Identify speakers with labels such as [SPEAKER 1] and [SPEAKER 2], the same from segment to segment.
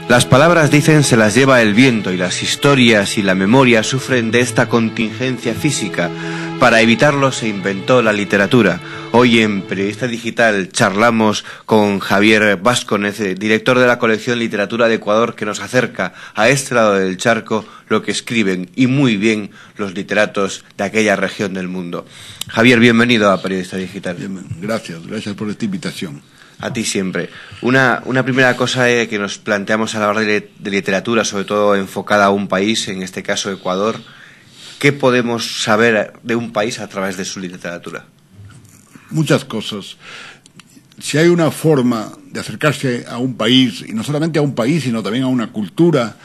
[SPEAKER 1] Las palabras, dicen, se las lleva el viento, y las historias y la memoria sufren de esta contingencia física. Para evitarlo se inventó la literatura. Hoy en Periodista Digital charlamos con Javier Vázquez, director de la colección Literatura de Ecuador, que nos acerca a este lado del charco lo que escriben, y muy bien, los literatos de aquella región del mundo. Javier, bienvenido a Periodista Digital.
[SPEAKER 2] Bien, gracias por esta invitación.
[SPEAKER 1] A ti siempre. Una primera cosa que nos planteamos a la hora de literatura, sobre todo enfocada a un país, en este caso Ecuador. ¿Qué podemos saber de un país a través de su literatura?
[SPEAKER 2] Muchas cosas. Si hay una forma de acercarse a un país, y no solamente a un país, sino también a una cultura,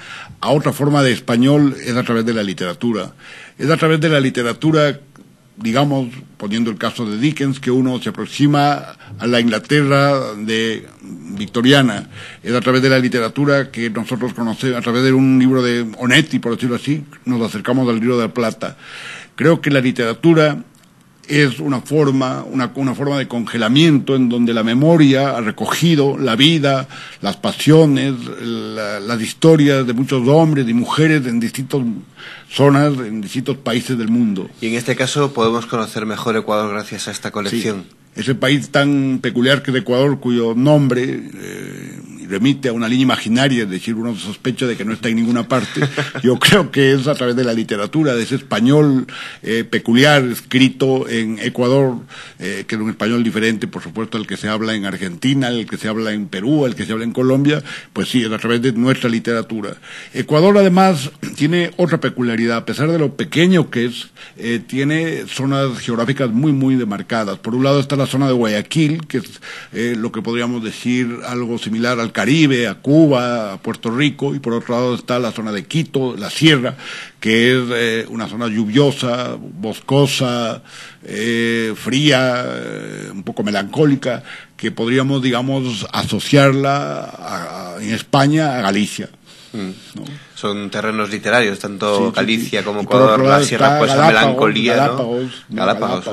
[SPEAKER 2] a otra forma de español, es a través de la literatura. Es a través de la literatura, digamos, poniendo el caso de Dickens, que uno se aproxima a la Inglaterra victoriana. Es a través de la literatura que nosotros conocemos, a través de un libro de Onetti, por decirlo así, nos acercamos al Río de la Plata. Creo que la literatura es una forma de congelamiento en donde la memoria ha recogido la vida, las pasiones, las historias de muchos hombres y mujeres en distintas zonas, en distintos países del mundo.
[SPEAKER 1] Y en este caso podemos conocer mejor Ecuador gracias a esta colección.
[SPEAKER 2] Sí. Ese país tan peculiar que es Ecuador, cuyo nombre remite a una línea imaginaria, es decir, uno sospecha de que no está en ninguna parte. Yo creo que es a través de la literatura, de ese español peculiar, escrito en Ecuador, que es un español diferente, por supuesto, al que se habla en Argentina, al que se habla en Perú, al que se habla en Colombia, pues sí, es a través de nuestra literatura. Ecuador, además, tiene otra peculiaridad, a pesar de lo pequeño que es, tiene zonas geográficas muy, muy demarcadas. Por un lado está la zona de Guayaquil, que es lo que podríamos decir algo similar al Caribe, a Cuba, a Puerto Rico, y por otro lado está la zona de Quito, la sierra, que es una zona lluviosa, boscosa, fría, un poco melancólica, que podríamos, digamos, asociarla en España a Galicia. ¿No?
[SPEAKER 1] Son terrenos literarios, tanto
[SPEAKER 2] sí,
[SPEAKER 1] Galicia como
[SPEAKER 2] y
[SPEAKER 1] Ecuador, la sierra, pues esa melancolía,
[SPEAKER 2] Galápagos,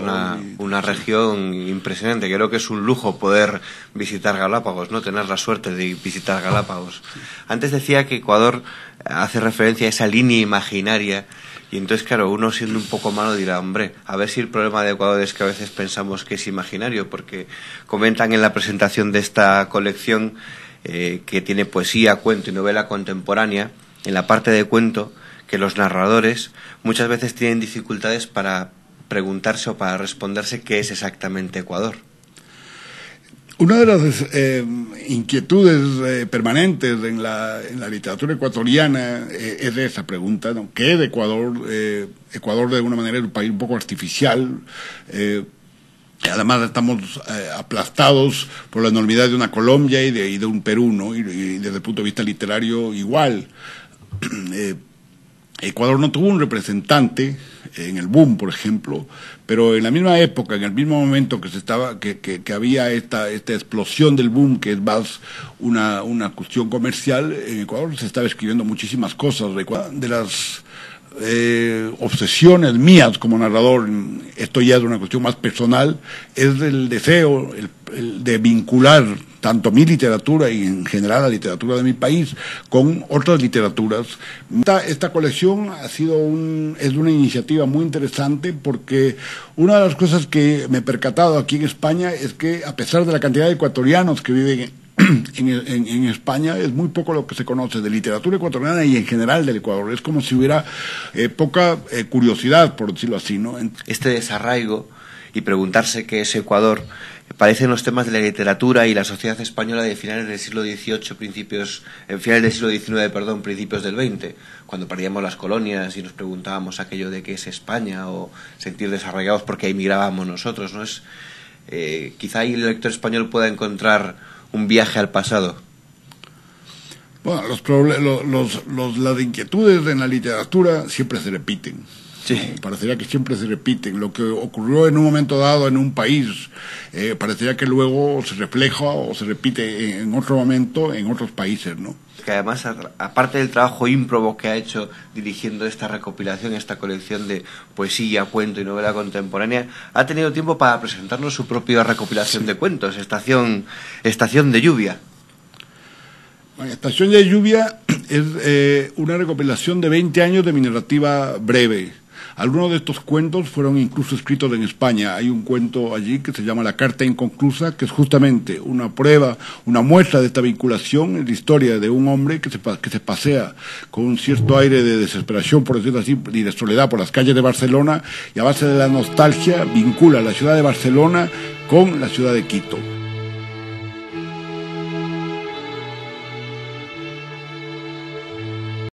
[SPEAKER 1] una región impresionante. Creo que es un lujo poder visitar Galápagos, ¿no? Tener la suerte de visitar Galápagos. Antes decía que Ecuador hace referencia a esa línea imaginaria, y entonces, claro, uno siendo un poco malo dirá, hombre, a ver si el problema de Ecuador es que a veces pensamos que es imaginario, porque comentan en la presentación de esta colección que tiene poesía, cuento y novela contemporánea. En la parte de cuento, que los narradores muchas veces tienen dificultades para preguntarse o para responderse qué es exactamente Ecuador.
[SPEAKER 2] Una de las inquietudes permanentes en la literatura ecuatoriana es esa pregunta, ¿no? ¿Qué es Ecuador? Ecuador, de alguna manera, es un país un poco artificial. Además estamos aplastados por la enormidad de una Colombia y de un Perú, ¿no? Y desde el punto de vista literario igual. Ecuador no tuvo un representante en el boom, por ejemplo, pero en la misma época, en el mismo momento que había esta explosión del boom, que es más una cuestión comercial, en Ecuador se estaba escribiendo muchísimas cosas. De las obsesiones mías como narrador, esto ya es una cuestión más personal, es el deseo el de vincular tanto mi literatura y en general la literatura de mi país con otras literaturas. Esta colección es una iniciativa muy interesante, porque una de las cosas que me he percatado aquí en España es que, a pesar de la cantidad de ecuatorianos que viven en España, es muy poco lo que se conoce de literatura ecuatoriana y en general del Ecuador. Es como si hubiera poca curiosidad, por decirlo así, ¿no?
[SPEAKER 1] Este desarraigo y preguntarse qué es Ecuador parecen los temas de la literatura y la sociedad española de finales del siglo XVIII, principios del siglo XIX, principios del XX, cuando perdíamos las colonias y nos preguntábamos aquello de qué es España, o sentir desarraigados porque emigrábamos nosotros, ¿no? Quizá ahí el lector español pueda encontrar un viaje al pasado.
[SPEAKER 2] Bueno, las inquietudes en la literatura siempre se repiten.
[SPEAKER 1] Sí.
[SPEAKER 2] Parecería que siempre se repiten. Lo que ocurrió en un momento dado en un país, parecería que luego se refleja o se repite en otro momento en otros países, ¿no?
[SPEAKER 1] Que además, aparte del trabajo ímprobo que ha hecho dirigiendo esta recopilación, esta colección de poesía, cuento y novela contemporánea, ha tenido tiempo para presentarnos su propia recopilación de cuentos, Estación de Lluvia.
[SPEAKER 2] Estación de lluvia es una recopilación de 20 años de mi narrativa breve. Algunos de estos cuentos fueron incluso escritos en España. Hay un cuento allí que se llama La carta inconclusa, que es justamente una prueba, una muestra de esta vinculación en la historia de un hombre que se pasea con un cierto aire de desesperación, por decirlo así, y de soledad por las calles de Barcelona, y a base de la nostalgia vincula la ciudad de Barcelona con la ciudad de Quito.